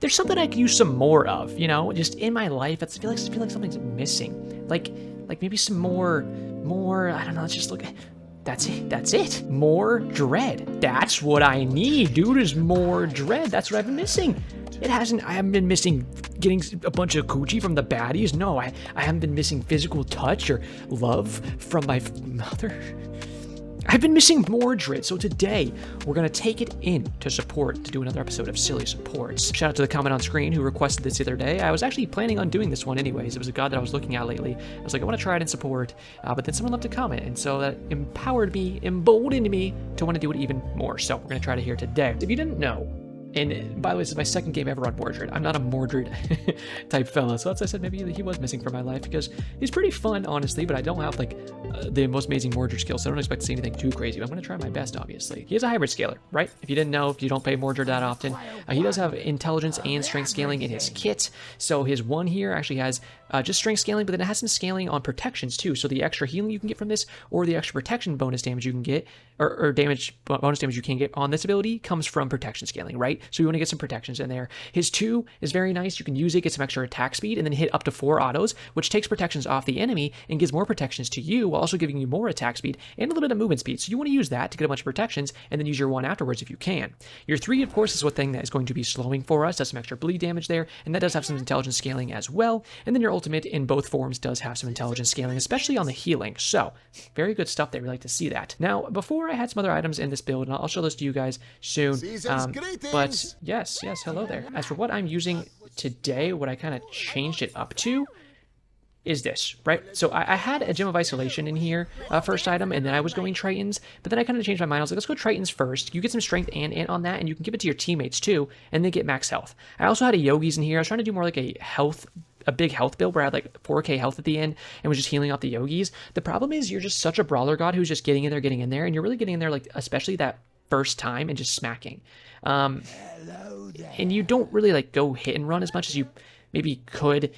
there's something I could use some more of, you know, just in my life. I feel like something's missing. Like maybe some more, I don't know, let's just look. That's it. More dread. That's what I need, dude, is more dread. That's what I've been missing. I haven't been missing getting a bunch of coochie from the baddies. No, I haven't been missing physical touch or love from my mother. I've been missing Mordred, so today we're going to take it in to support to do another episode of Silly Supports. Shout out to the comment on screen who requested this the other day. I was actually planning on doing this one anyways. It was a god that I was looking at lately. I was like, I want to try it in support, but then someone left a comment, and so that emboldened me to want to do it even more. So we're going to try it here today. If you didn't know, and by the way, this is my second game ever on Mordred. I'm not a Mordred type fella, so as I said, maybe he was missing from my life because he's pretty fun, honestly, but I don't have like the most amazing Mordred skills, so I don't expect to see anything too crazy. But I'm going to try my best, obviously. He is a hybrid scaler, right? If you didn't know, if you don't play Mordred that often, he does have intelligence and strength scaling in his kit. So his one here actually has just strength scaling, but then it has some scaling on protections too. So the extra healing you can get from this, or the extra protection bonus damage you can get, or bonus damage you can get on this ability comes from protection scaling, right? So you want to get some protections in there. His 2 is very nice. You can use it, get some extra attack speed, and then hit up to 4 autos, which takes protections off the enemy and gives more protections to you, while also giving you more attack speed and a little bit of movement speed. So you want to use that to get a bunch of protections, and then use your 1 afterwards if you can. Your 3, of course, is one thing that is going to be slowing for us. Does some extra bleed damage there, and that does have some intelligence scaling as well. And then your ultimate in both forms does have some intelligence scaling, especially on the healing. So very good stuff there. We like to see that. Now, before I had some other items in this build, and I'll show this to you guys soon. But yes, hello there. As for what I'm using today, what I kind of changed it up to is this, right? So I had a Gem of Isolation in here, first item, and then I was going Tritons, but then I kind of changed my mind. I was like, let's go Tritons first. You get some strength and int on that, and you can give it to your teammates too, and then get max health. I also had a Yogis in here. I was trying to do more like a big health build where I had like 4k health at the end and was just healing off the Yogis. The problem is you're just such a brawler god who's just getting in there, and you're really getting in there, like, especially that first time, and just smacking. And you don't really like go hit and run as much as you maybe could.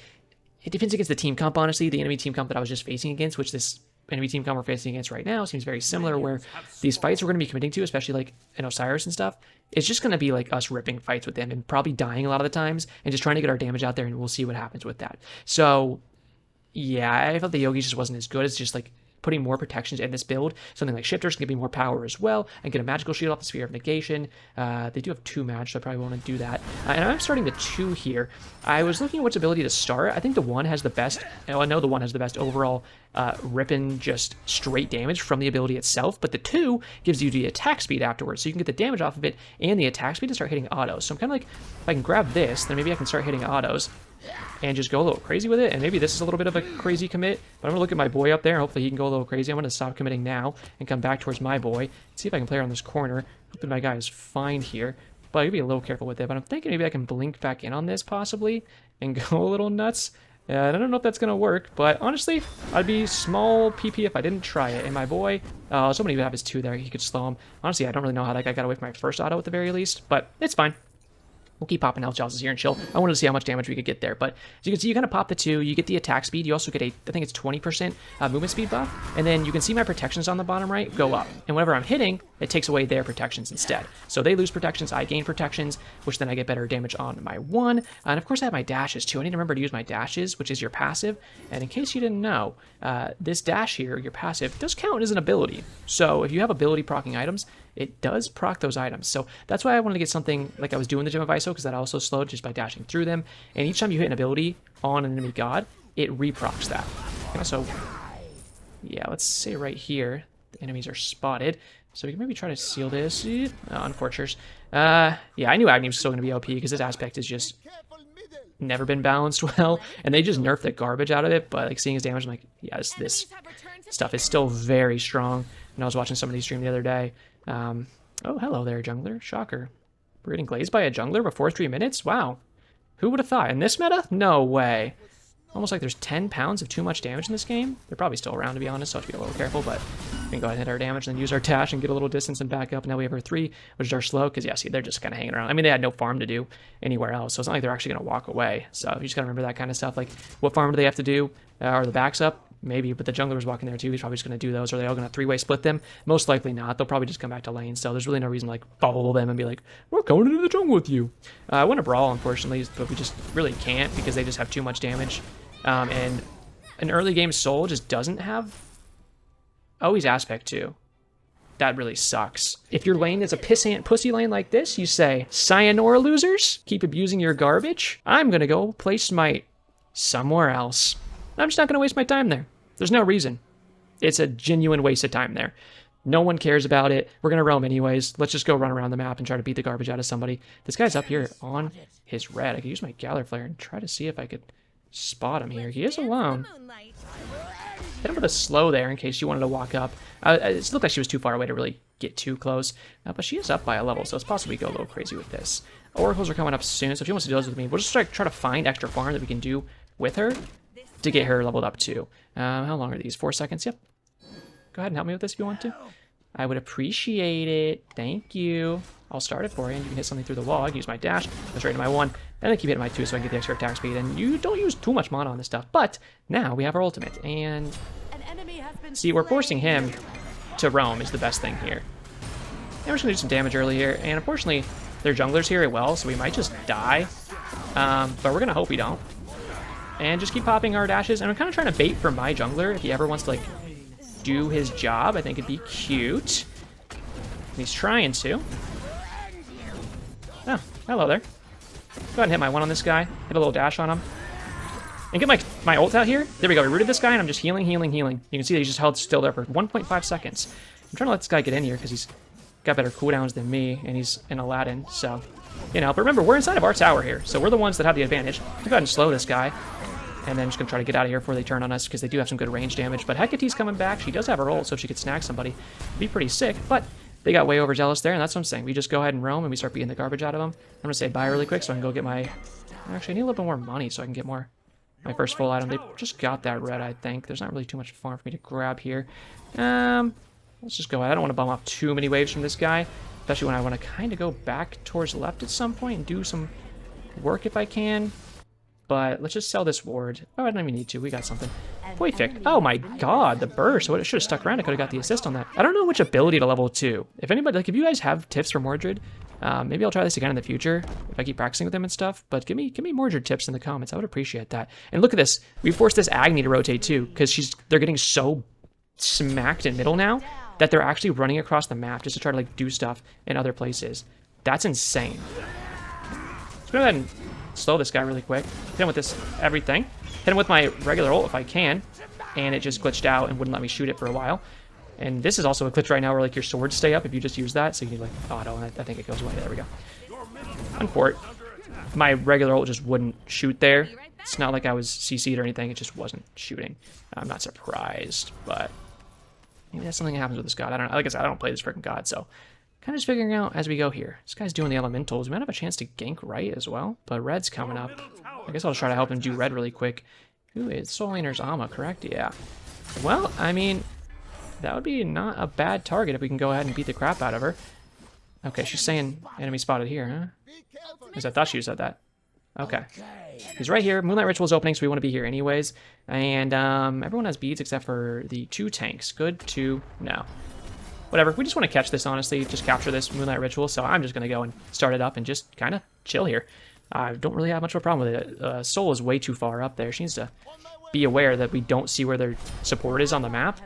It depends against the team comp, honestly. The enemy team comp that I was just facing against, which this enemy team comp we're facing against right now, seems very similar, where these fights we're going to be committing to, especially like in Osiris and stuff, it's just going to be like us ripping fights with them and probably dying a lot of the times and just trying to get our damage out there, and we'll see what happens with that. So yeah, I felt the Yogi just wasn't as good as just like putting more protections in this build. Something like Shifters can give me more power as well. I get a magical shield off the Sphere of Negation. They do have 2 match, so I probably want to do that. And I'm starting the 2 here. I was looking at which ability to start. I think the 1 has the best, I know the 1 has the best overall ripping just straight damage from the ability itself, but the 2 gives you the attack speed afterwards, so you can get the damage off of it and the attack speed to start hitting autos. So I'm kind of like, if I can grab this, then maybe I can start hitting autos and just go a little crazy with it. And maybe this is a little bit of a crazy commit, but I'm gonna look at my boy up there and hopefully he can go a little crazy. I'm gonna stop committing now and come back towards my boy, see if I can play around this corner. Hopefully my guy is fine here, but I gotta be a little careful with it. But I'm thinking maybe I can blink back in on this possibly and go a little nuts. I don't know if that's gonna work, but honestly, I'd be small PP if I didn't try it. And my boy, somebody would have his 2 there, he could slow him. Honestly, I don't really know how that guy got away from my first auto at the very least, but it's fine. We'll keep popping health josses here and chill. I wanted to see how much damage we could get there. But as you can see, you kind of pop the 2. You get the attack speed. You also get I think it's 20% movement speed buff. And then you can see my protections on the bottom right go up. And whenever I'm hitting, it takes away their protections instead. So they lose protections, I gain protections, which then I get better damage on my 1. And of course I have my dashes too. I need to remember to use my dashes, which is your passive. And in case you didn't know, this dash here, your passive, does count as an ability. So if you have ability proccing items, it does proc those items. So that's why I wanted to get something like I was doing the Gem of ISO, because that also slowed just by dashing through them. And each time you hit an ability on an enemy god, it reprocs that. Okay, so yeah, let's say right here, the enemies are spotted. So we can maybe try to seal this. Unfortunate. Yeah, I knew Agni was still going to be OP because this aspect is just never been balanced well. And they just nerfed the garbage out of it. But like seeing his damage, I'm like, yeah, this stuff is still very strong. And I was watching somebody stream the other day. Oh, hello there, jungler. Shocker. We're getting glazed by a jungler before 3 minutes? Wow. Who would have thought? In this meta? No way. Almost like there's 10 pounds of too much damage in this game. They're probably still around, to be honest, so I have to be a little careful, but we can go ahead and hit our damage and then use our dash and get a little distance and back up. And now we have our 3, which is our slow, because, yeah, see, they're just kind of hanging around. I mean, they had no farm to do anywhere else, so it's not like they're actually going to walk away. So you just got to remember that kind of stuff. Like, what farm do they have to do? Are the backs up? Maybe, but the jungler was walking there too. He's probably just going to do those. Are they all going to three-way split them? Most likely not. They'll probably just come back to lane. So there's really no reason to like bubble them and be like, we're going into the jungle with you. I want to brawl, unfortunately, but we just really can't because they just have too much damage. And an early game Soul just doesn't have... Oh, he's Aspect too. That really sucks. If your lane is a pissant pussy lane like this, you say, Sayonara losers, keep abusing your garbage. I'm going to go play Smite somewhere else. I'm just not going to waste my time there. There's no reason. It's a genuine waste of time there. No one cares about it. We're going to roam anyways. Let's just go run around the map and try to beat the garbage out of somebody. This guy's up here on his red. I could use my Gather Flare and try to see if I could spot him here. He is alone. Hit him with a slow there in case you wanted to walk up. It looked like she was too far away to really get too close. But she is up by a level, so it's possible we go a little crazy with this. Oracles are coming up soon, so if she wants to do those with me, we'll just try to find extra farm that we can do with her to get her leveled up too. How long are these? 4 seconds? Yep. Go ahead and help me with this if you want to. I would appreciate it. Thank you. I'll start it for you, and you can hit something through the wall. I can use my dash, go straight to my 1, and I keep hitting my 2 so I can get the extra attack speed. And you don't use too much mana on this stuff, but now we have our ultimate. And see, we're forcing him to roam is the best thing here. And we're just going to do some damage early here. And unfortunately, their junglers here as well, so we might just die. But we're going to hope we don't. And just keep popping our dashes. And I'm kind of trying to bait for my jungler if he ever wants to, like, do his job. I think it'd be cute. And he's trying to. Oh, hello there. Go ahead and hit my 1 on this guy. Hit a little dash on him. And get my ult out here. There we go. We rooted this guy, and I'm just healing. You can see that he's just held still there for 1.5 seconds. I'm trying to let this guy get in here because he's got better cooldowns than me, and he's an Aladdin, so... You know, but remember, we're inside of our tower here, so we're the ones that have the advantage. I'll go ahead and slow this guy. And then just going to try to get out of here before they turn on us, because they do have some good range damage. But Hecate's coming back. She does have her ult, so if she could snag somebody, it'd be pretty sick. But they got way overzealous there, and that's what I'm saying. We just go ahead and roam, and we start beating the garbage out of them. I'm going to say bye really quick so I can go get my... Actually, I need a little bit more money so I can get more... My first full item. They just got that red, I think. There's not really too much farm for me to grab here. Let's just go ahead. I don't want to bum off too many waves from this guy, especially when I want to kind of go back towards left at some point and do some work if I can. But let's just sell this ward. Oh, I don't even need to. We got something. Perfect. Oh my god, the burst. What, it should have stuck around. I could have got the assist on that. I don't know which ability to level 2. If anybody, like, if you guys have tips for Mordred, maybe I'll try this again in the future if I keep practicing with him and stuff. But give me Mordred tips in the comments. I would appreciate that. And look at this. We forced this Agni to rotate too, because they're getting so smacked in middle now that they're actually running across the map just to try to, like, do stuff in other places. That's insane. Let's go ahead and slow this guy really quick. Hit him with this everything. Hit him with my regular ult if I can. And it just glitched out and wouldn't let me shoot it for a while. And this is also a glitch right now where, like, your swords stay up if you just use that. So you can, like, auto, and I think it goes away. There we go. Unport. My regular ult just wouldn't shoot there. It's not like I was CC'd or anything. It just wasn't shooting. I'm not surprised, but maybe that's something that happens with this god. I don't know. Like I said, I don't play this freaking god, so kind of just figuring out as we go here. This guy's doing the elementals. We might have a chance to gank right as well, but red's coming up. I guess I'll just try to help him do red really quick. Who is Soul Laner's Ama, correct? Yeah. Well, I mean, that would be not a bad target if we can go ahead and beat the crap out of her. Okay, she's saying enemy spotted here, huh? Because I thought she said that. Okay. He's right here. Moonlight Ritual's opening, so we want to be here anyways. And everyone has beads except for the 2 tanks. Good, 2, no. Whatever. We just want to catch this, honestly. Just capture this Moonlight Ritual. So I'm just going to go and start it up and just kind of chill here. I don't really have much of a problem with it. Soul is way too far up there. She needs to be aware that we don't see where their support is on the map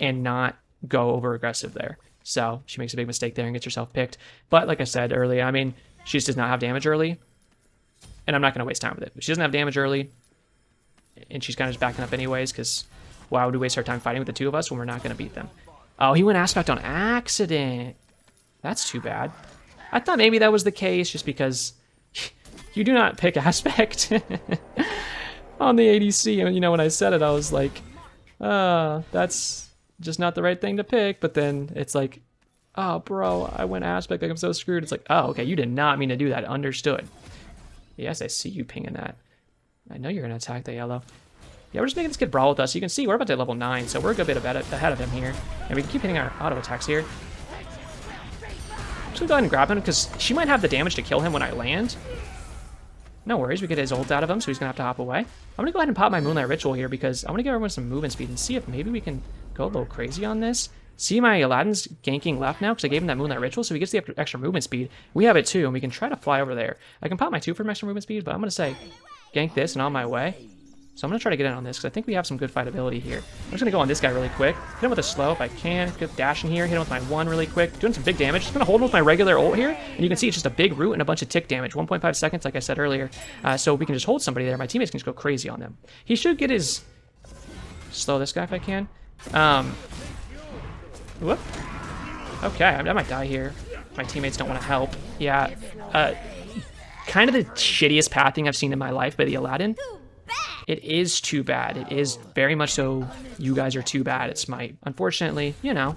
and not go over aggressive there. So she makes a big mistake there and gets herself picked. But like I said earlier, I mean, she just does not have damage early. And I'm not going to waste time with it. She doesn't have damage early, and she's kind of just backing up anyways, because why would we waste our time fighting with the 2 of us when we're not going to beat them? Oh, he went Aspect on accident. That's too bad. I thought maybe that was the case, just because you do not pick Aspect on the ADC. And, you know, when I said it, I was like, that's just not the right thing to pick. But then it's like, oh, bro, I went Aspect, like I'm so screwed. It's like, oh, okay, you did not mean to do that. Understood. Yes, I see you pinging that. I know you're going to attack the yellow. Yeah, we're just making this kid brawl with us. You can see we're about to level 9, so we're a good bit ahead of him here. And we can keep hitting our auto attacks here. I'm just going to go ahead and grab him, because she might have the damage to kill him when I land. No worries, we get his ult out of him, so he's gonna have to hop away. I'm gonna go ahead and pop my Moonlight Ritual here because I want to give everyone some movement speed and see if maybe we can go a little crazy on this. See, my Aladdin's ganking left now because I gave him that Moonlight Ritual, so he gets the extra movement speed. We have it too, and we can try to fly over there. I can pop my 2 for extra movement speed, but I'm gonna say gank this and on my way. So I'm going to try to get in on this because I think we have some good fight ability here. I'm just going to go on this guy really quick. Hit him with a slow if I can. Get dash in here. Hit him with my 1 really quick. Doing some big damage. Just going to hold him with my regular ult here. And you can see it's just a big root and a bunch of tick damage. 1.5 seconds like I said earlier. So we can just hold somebody there. My teammates can just go crazy on them. He should get his... Slow this guy if I can. Whoop. Okay, I might die here. My teammates don't want to help. Yeah. Kind of the shittiest pathing I've seen in my life by the Aladdin. It is too bad. It is very much so. You guys are too bad at Smite. Unfortunately, you know,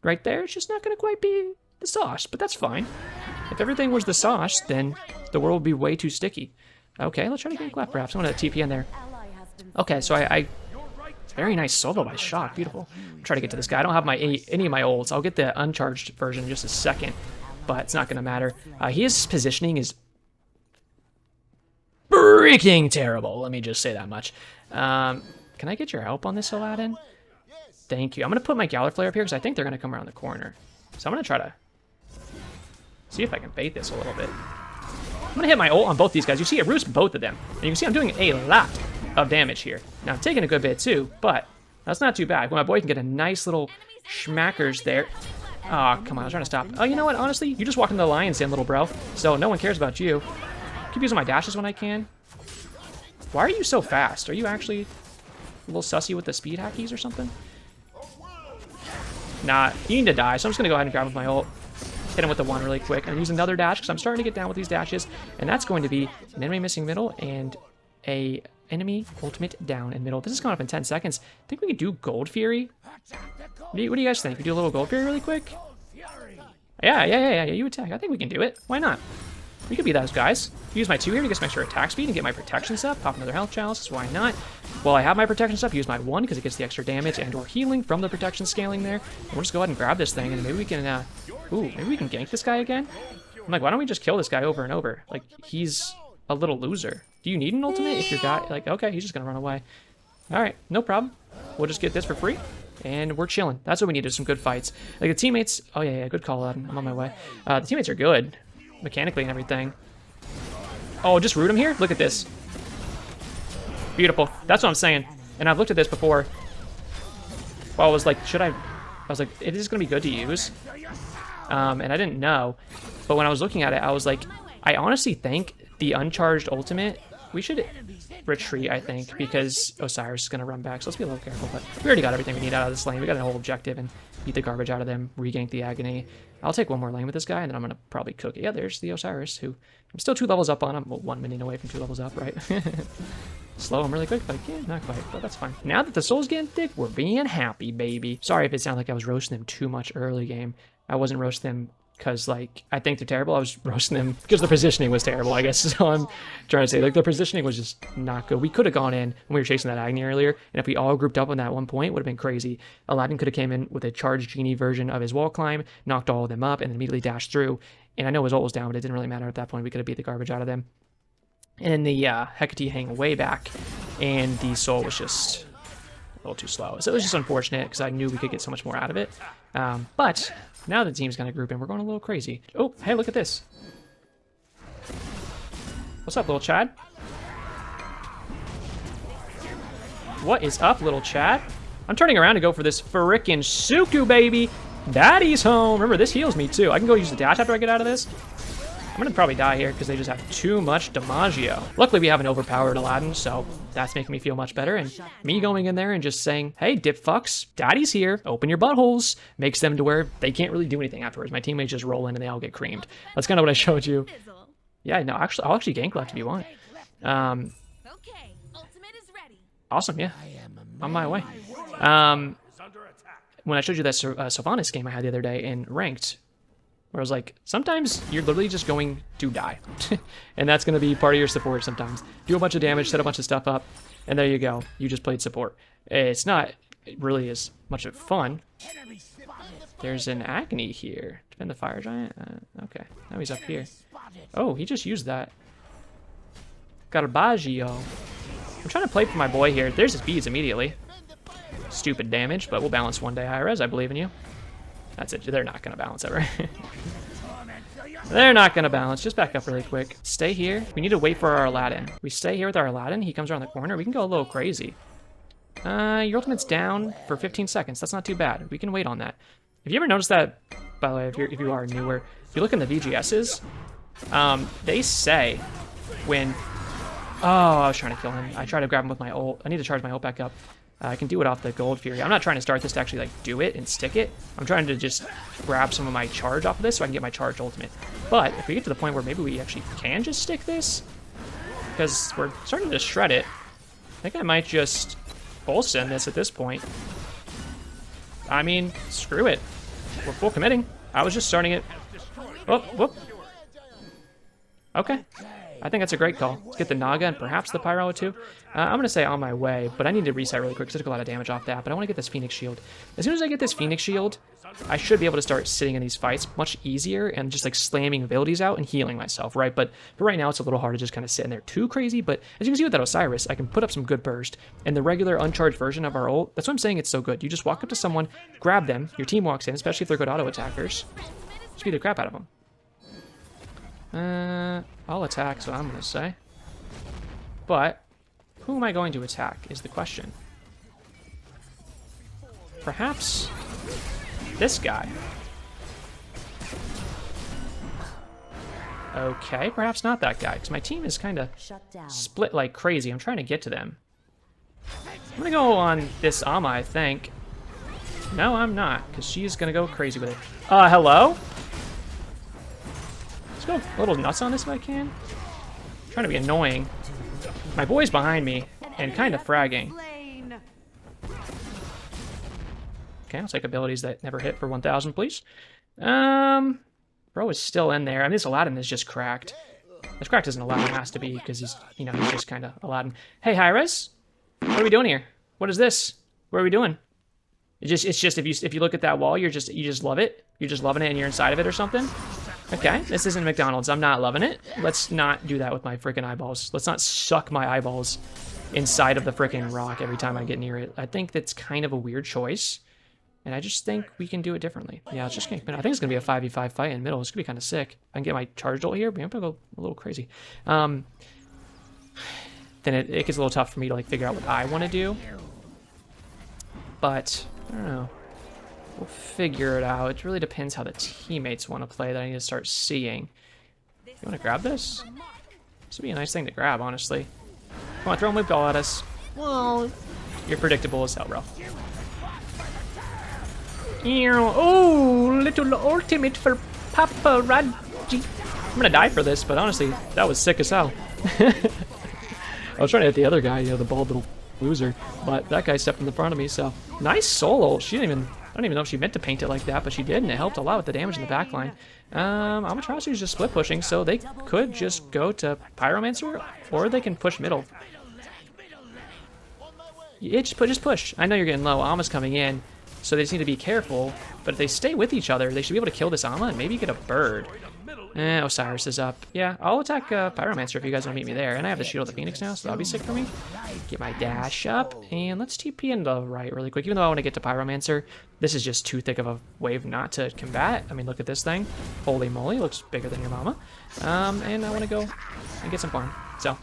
right there, it's just not going to quite be the sauce, but that's fine. If everything was the sauce, then the world would be way too sticky. Okay, let's try to get left, perhaps. I'm going to TP in there. Okay, so I very nice solo by Shock. Beautiful. Try to get to this guy. I don't have any of my ults. I'll get the uncharged version in just a second, but it's not going to matter. His positioning is freaking terrible. Let me just say that much. Can I get your help on this, Aladdin? Thank you. I'm going to put my Galler Flare up here because I think they're going to come around the corner. So I'm going to try to see if I can bait this a little bit. I'm going to hit my ult on both these guys. You see it roosts both of them. And you can see I'm doing a lot of damage here. Now I'm taking a good bit too, but that's not too bad. When my boy can get a nice little schmackers there. Oh, come on. I was trying to stop. Oh, you know what? Honestly, you just walk into the lion's den, little bro. So no one cares about you. Keep using my dashes when I can. Why are you so fast? Are you actually a little sussy with the speed hackies or something? Nah, you need to die, so I'm just going to go ahead and grab with my ult. Hit him with the 1 really quick. And use another dash because I'm starting to get down with these dashes. And that's going to be an enemy missing middle and a enemy ultimate down in middle. This is coming up in 10 seconds. I think we can do Gold Fury. What do you guys think? We do a little Gold Fury really quick? Yeah, you attack. I think we can do it. Why not? We could be those guys. Use my 2 here to get some extra attack speed and get my protection up. Pop another health chalice. Why not? While I have my protection up, use my 1 because it gets the extra damage and or healing from the protection scaling there. And we'll just go ahead and grab this thing and maybe we can, maybe we can gank this guy again. I'm like, why don't we just kill this guy over and over? Like, he's a little loser. Do you need an ultimate if your guy, like, okay, he's just gonna run away. All right, no problem. We'll just get this for free. And we're chilling. That's what we need is some good fights. Like the teammates, oh yeah, good call, Adam. I'm on my way. The teammates are good. Mechanically and everything. Oh, just root him here? Look at this. Beautiful. That's what I'm saying. And I've looked at this before. Well, I was like, I was like, it is going to be good to use. And I didn't know. But when I was looking at it, I was like, I honestly think the uncharged ultimate, we should retreat, I think, because Osiris is going to run back. So let's be a little careful. But we already got everything we need out of this lane. We got a whole objective and beat the garbage out of them, regank the agony. I'll take 1 more lane with this guy, and then I'm going to probably cook it. Yeah, there's the Osiris, who I'm still 2 levels up on. I'm 1 minion away from 2 levels up, right? Slow him really quick, but I can't. Not quite, but that's fine. Now that the soul's getting thick, we're being happy, baby. Sorry if it sounded like I was roasting them too much early game. I wasn't roasting them because, like, I think they're terrible. I was roasting them because the positioning was terrible, I guess. So I'm trying to say, like, the positioning was just not good. We could have gone in when we were chasing that Agni earlier, and if we all grouped up on that one point, it would have been crazy. Aladdin could have came in with a charged genie version of his wall climb, knocked all of them up, and then immediately dashed through. And I know his ult was down, but it didn't really matter at that point. We could have beat the garbage out of them. And then the Hecate hang way back, and the soul was just a little too slow. So it was just unfortunate because I knew we could get so much more out of it. But now the team's going to group in. We're going a little crazy. Oh, hey, look at this. What's up, little Chad? What is up, little Chad? I'm turning around to go for this frickin' Suku, baby. Daddy's home. Remember, this heals me, too. I can go use the dash after I get out of this. I'm going to probably die here because they just have too much Damaggio. Luckily, we have an overpowered Aladdin, so that's making me feel much better. And me going in there and just saying, hey, dip fucks, daddy's here, open your buttholes, makes them to where they can't really do anything afterwards. My teammates just roll in and they all get creamed. That's kind of what I showed you. Yeah, no, actually, I'll actually gank left if you want. Awesome, yeah. On my way. When I showed you that Sylvanas game I had the other day in Ranked, where I was like, sometimes you're literally just going to die. And that's going to be part of your support sometimes. Do a bunch of damage, set a bunch of stuff up, and there you go. You just played support. It's not really as much of fun. There's an Agni here. Defend the Fire Giant? Okay, now he's up here. Oh, he just used that. Garbaggio. I'm trying to play for my boy here. There's his beads immediately. Stupid damage, but we'll balance one day. High res, I believe in you. That's it. They're not going to balance ever. They're not going to balance. Just back up really quick. Stay here. We need to wait for our Aladdin. We stay here with our Aladdin. He comes around the corner. We can go a little crazy. Your ultimate's down for 15 seconds. That's not too bad. We can wait on that. Have you ever noticed that, by the way, if you are newer, if you look in the VGSs, they say when... Oh, I was trying to kill him. I tried to grab him with my ult. I need to charge my ult back up. I can do it off the Gold Fury. I'm not trying to start this to actually like do it and stick it. I'm trying to just grab some of my charge off of this so I can get my charged ultimate. But if we get to the point where maybe we actually can just stick this, because we're starting to shred it, I think I might just full send this at this point. I mean, screw it. We're full committing. I was just starting it. Whoop, whoop. Okay. I think that's a great call. Let's get the Naga and perhaps the Pyro too. I'm going to say on my way, but I need to reset really quick because I took a lot of damage off that. But I want to get this Phoenix Shield. As soon as I get this Phoenix Shield, I should be able to start sitting in these fights much easier and just like slamming abilities out and healing myself, right? But for right now, it's a little hard to just kind of sit in there too crazy. But as you can see with that Osiris, I can put up some good burst. And the regular uncharged version of our ult, that's what I'm saying it's so good. You just walk up to someone, grab them, your team walks in, especially if they're good auto attackers. Just beat the crap out of them. I'll attack, so I'm going to say. But, who am I going to attack is the question. Perhaps this guy. Okay, perhaps not that guy, because my team is kind of split like crazy. I'm trying to get to them. I'm going to go on this Amma, I think. No, I'm not, because she's going to go crazy with it. Hello? Let's go a little nuts on this if I can. I'm trying to be annoying. My boy's behind me and kind of fragging. Okay, I'll take abilities that never hit for 1,000, please. Bro is still in there. I mean, this Aladdin is just cracked. As cracked as an Aladdin has to be because he's, you know, he's just kind of Aladdin. Hey, Hi-Res, what are we doing here? What is this? What are we doing? It's just if you look at that wall, you just love it. You're just loving it and you're inside of it or something. Okay, this isn't McDonald's. I'm not loving it. Let's not do that with my freaking eyeballs. Let's not suck my eyeballs inside of the freaking rock every time I get near it. I think that's kind of a weird choice. And I just think we can do it differently. Yeah, it's just gonna, I think it's going to be a 5v5 fight in the middle. It's going to be kind of sick. I can get my charged ult here, but I'm going to go a little crazy. Then it gets a little tough for me to like figure out what I want to do. But, I don't know. We'll figure it out. It really depends how the teammates want to play that I need to start seeing. You want to grab this? This would be a nice thing to grab, honestly. Come on, throw a whip ball at us. Well, you're predictable as hell, bro. Oh, little ultimate for paparazzi. I'm gonna die for this, but honestly, that was sick as hell. I was trying to hit the other guy, you know, the bald little loser, but that guy stepped in the front of me, so. Nice solo. She didn't even, I don't even know if she meant to paint it like that, but she did, and it helped a lot with the damage in the backline. Amatrasu's just split pushing, so they could just go to Pyromancer, or they can push middle. Yeah, just push. I know you're getting low. Ama's coming in, so they just need to be careful. But if they stay with each other, they should be able to kill this Ama and maybe get a bird. Osiris is up. Yeah, I'll attack Pyromancer if you guys want to meet me there. And I have the Shield of the Phoenix now, so that'll be sick for me. Get my dash up, and let's TP into the right really quick. Even though I want to get to Pyromancer, this is just too thick of a wave not to combat. I mean, look at this thing. Holy moly, looks bigger than your mama. And I want to go and get some farm. So,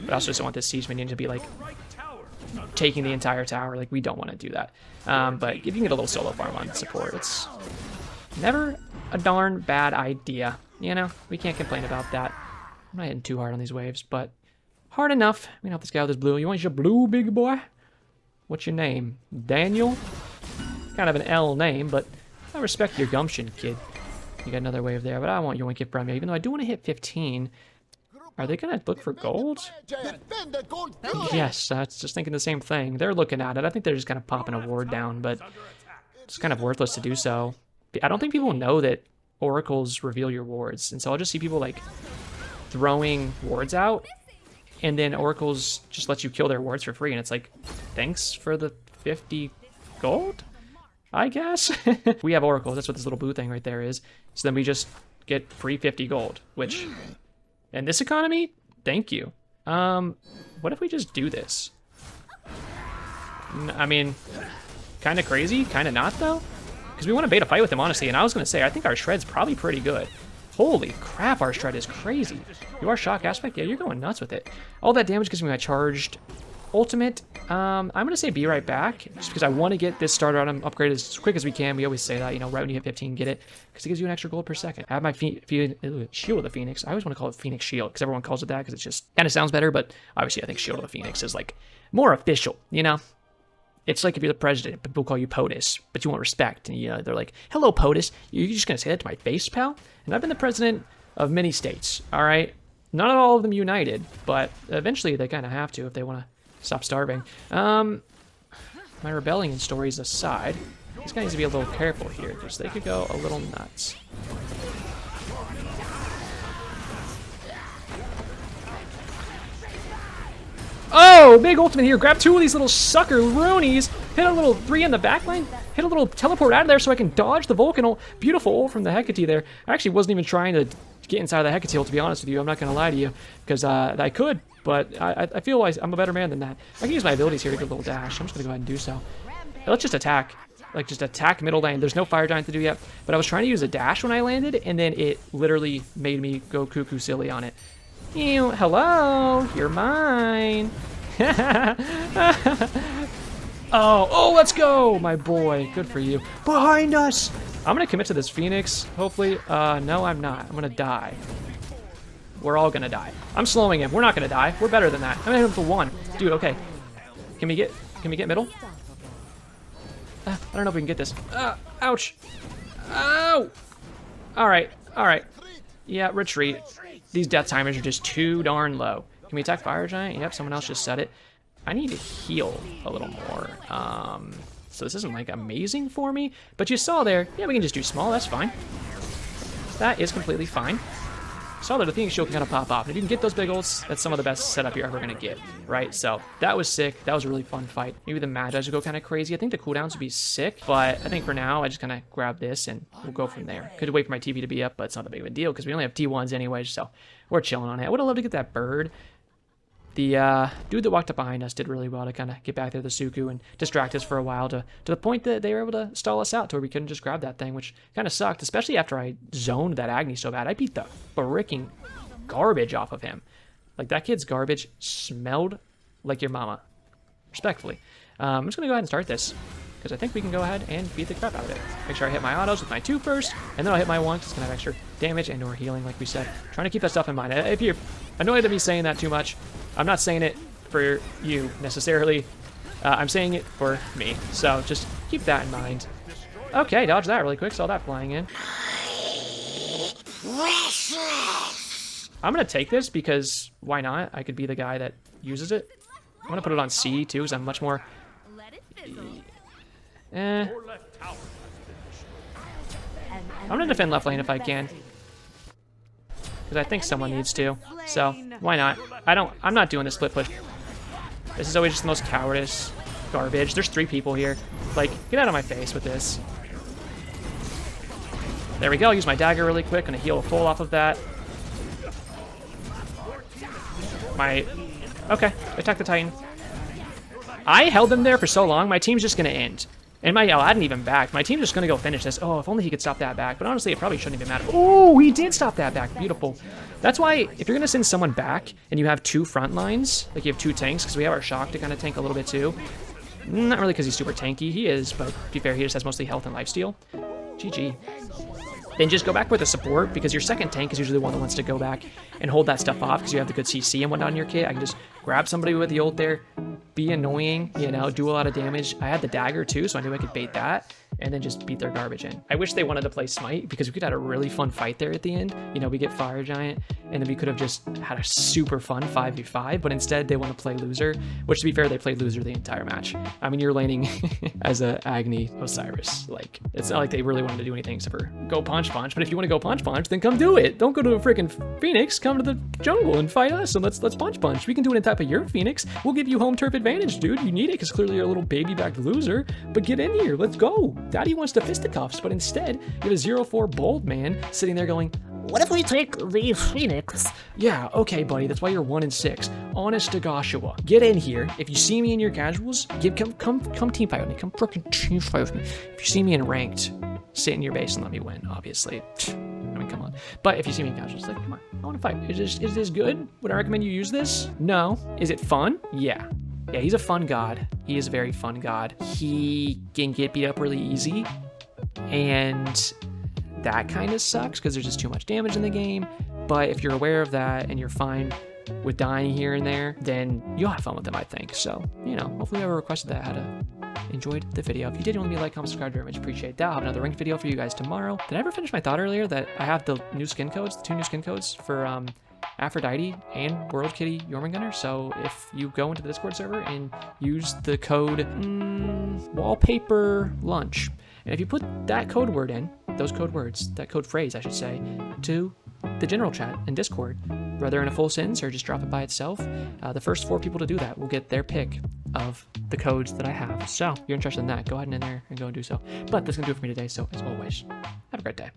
but I also just don't want this Siege minion to be like taking the entire tower. Like, we don't want to do that. But if you can get a little solo farm on support, it's never a darn bad idea. You know, we can't complain about that. I'm not hitting too hard on these waves, but hard enough. We know this guy with his blue. You want your blue, big boy? What's your name? Daniel? Kind of an L name, but I respect your gumption, kid. You got another wave there, but I want Yoink it from you, even though I do want to hit 15. Are they going to look for gold? Yes, I was just thinking the same thing. They're looking at it. I think they're just kind of popping a ward down, but it's kind of worthless to do so. I don't think people know that oracles reveal your wards, and so I'll just see people like throwing wards out, and then oracles just let you kill their wards for free, and it's like, thanks for the 50 gold, I guess? We have oracles, that's what this little blue thing right there is, so then we just get free 50 gold, which... in this economy, thank you. What if we just do this? I mean, kind of crazy, kind of not though. Because we want to bait a fight with him, honestly. And I was going to say, I think our Shred's probably pretty good. Holy crap, our Shred is crazy. You are Shock Aspect? Yeah, you're going nuts with it. All that damage gives me my charged ultimate. I'm going to say be right back. Just because I want to get this starter on upgrade as quick as we can. We always say that, you know, right when you hit 15, get it. Because it gives you an extra gold per second. I have my Shield of the Phoenix. I always want to call it Phoenix Shield. Because everyone calls it that. Because it just kind of sounds better. But obviously, I think Shield of the Phoenix is like more official, you know? It's like if you're the president, people call you POTUS, but you want respect. And, you know, they're like, hello, POTUS. You're just going to say that to my face, pal? And I've been the president of many states, all right? Not all of them united, but eventually they kind of have to if they want to stop starving. My rebellion stories aside, these guys need to be a little careful here because they could go a little nuts. Oh, big ultimate here. Grab two of these little sucker roonies. Hit a little 3 in the backline. Hit a little teleport out of there so I can dodge the Vulcan ult. Beautiful ult from the Hecate there. I actually wasn't even trying to get inside of the Hecate ult, to be honest with you. I'm not going to lie to you. Because I could, but I feel like I'm a better man than that. I can use my abilities here to get a little dash. I'm just going to go ahead and do so. Let's just attack. Like, just attack middle lane. There's no Fire Giant to do yet. But I was trying to use a dash when I landed, and then it literally made me go cuckoo silly on it. Ew, hello, you're mine. Oh, let's go, my boy. Good for you. Behind us. I'm gonna commit to this Phoenix, hopefully. No, I'm not. I'm gonna die. We're all gonna die. I'm slowing him. We're not gonna die. We're better than that. I'm gonna hit him for 1. Dude, okay. Can we get middle? I don't know if we can get this. Ouch. Ow. All right. Yeah, retreat. These death timers are just too darn low. Can we attack Fire Giant? Yep, someone else just said it. I need to heal a little more. So this isn't like amazing for me, but you saw there, yeah, we can just do small, that's fine. That is completely fine. Saw that the Phoenix Shield can kind of pop off. And if you can get those big ults, that's some of the best setup you're ever gonna get, right? So that was sick. That was a really fun fight. Maybe the Magi should go kind of crazy. I think the cooldowns would be sick, but I think for now, I just kind of grab this and we'll go from there. Could wait for my TV to be up, but it's not that big of a deal because we only have T1s anyway, so we're chilling on it. I would have loved to get that bird. The dude that walked up behind us did really well to kind of get back there to the Suku and distract us for a while to the point that they were able to stall us out to where we couldn't just grab that thing, which kind of sucked, especially after I zoned that Agni so bad. I beat the freaking garbage off of him. Like, that kid's garbage smelled like your mama. Respectfully. I'm just going to go ahead and start this because I think we can go ahead and beat the crap out of it. Make sure I hit my autos with my 2 first, and then I'll hit my 1 because it's going to have extra damage and or healing, like we said. Trying to keep that stuff in mind. If you're annoyed at me saying that too much, I'm not saying it for you necessarily. I'm saying it for me. So just keep that in mind. Okay, dodge that really quick. Saw that flying in. I'm going to take this because why not? I could be the guy that uses it. I'm going to put it on C too because I'm much more... I'm going to defend left lane if I can. Because I think someone needs to. So, why not? I'm not doing the split push. This is always just the most cowardice garbage. There's 3 people here. Like, get out of my face with this. There we go. I'll use my dagger really quick. Gonna heal a full off of that. Okay, attack the Titan. I held them there for so long, my team's just gonna end. And Aladdin even backed. My team's just gonna go finish this. Oh, if only he could stop that back. But honestly, it probably shouldn't even matter. Oh, he did stop that back. Beautiful. That's why, if you're gonna send someone back, and you have 2 front lines, like you have 2 tanks, because we have our Shock to kind of tank a little bit too. Not really because he's super tanky. He is, but to be fair, he just has mostly health and lifesteal. GG. Then just go back with the support, because your second tank is usually the one that wants to go back and hold that stuff off, because you have the good CC and whatnot in your kit. I can just grab somebody with the ult there, be annoying, you know, do a lot of damage. I had the dagger too, so I knew I could bait that, and then just beat their garbage in. I wish they wanted to play Smite, because we could have had a really fun fight there at the end. You know, we get Fire Giant, and then we could have just had a super fun 5v5, but instead they want to play loser, which, to be fair, they played loser the entire match. I mean, you're laning as a Agni Osiris. Like, it's not like they really wanted to do anything except for go punch, but if you want to go punch, then come do it. Don't go to a freaking Phoenix, come to the jungle and fight us, and let's punch. We can do it in type of your Phoenix. We'll give you home turf advantage, dude. You need it because clearly you're a little baby-backed loser, but get in here. Let's go. Daddy wants the fisticuffs, but instead you have a 0-4 bold man sitting there going, What if we take the Phoenix? Yeah, okay, buddy. That's why you're 1 and 6. Honest to Goshua. Get in here. If you see me in your casuals, come team fight with me. Come freaking team fight with me. If you see me in ranked, sit in your base and let me win. Obviously. I mean, come on. But if you see me in casuals, like, come on, I want to fight. Is this good? Would I recommend you use this? No. Is it fun? Yeah. Yeah, he's a fun god. He is a very fun god. He can get beat up really easy, and that kind of sucks because there's just too much damage in the game. But if you're aware of that and you're fine with dying here and there, then you'll have fun with them, I think. So, you know, hopefully whoever requested that had enjoyed the video. If you did, want me to like, comment, subscribe, very much appreciate that. I'll have another ranked video for you guys tomorrow. Did I ever finish my thought earlier that I have the new skin codes, the 2 new skin codes for Aphrodite and World Kitty Jormungandr? So if you go into the Discord server and use the code wallpaper lunch, and if you put that code word in, those code words, that code phrase, I should say, to the general chat in Discord, whether in a full sentence or just drop it by itself, the first 4 people to do that will get their pick of the codes that I have. So if you're interested in that, go ahead and in there and go and do so. But that's going to do it for me today. So as always, have a great day.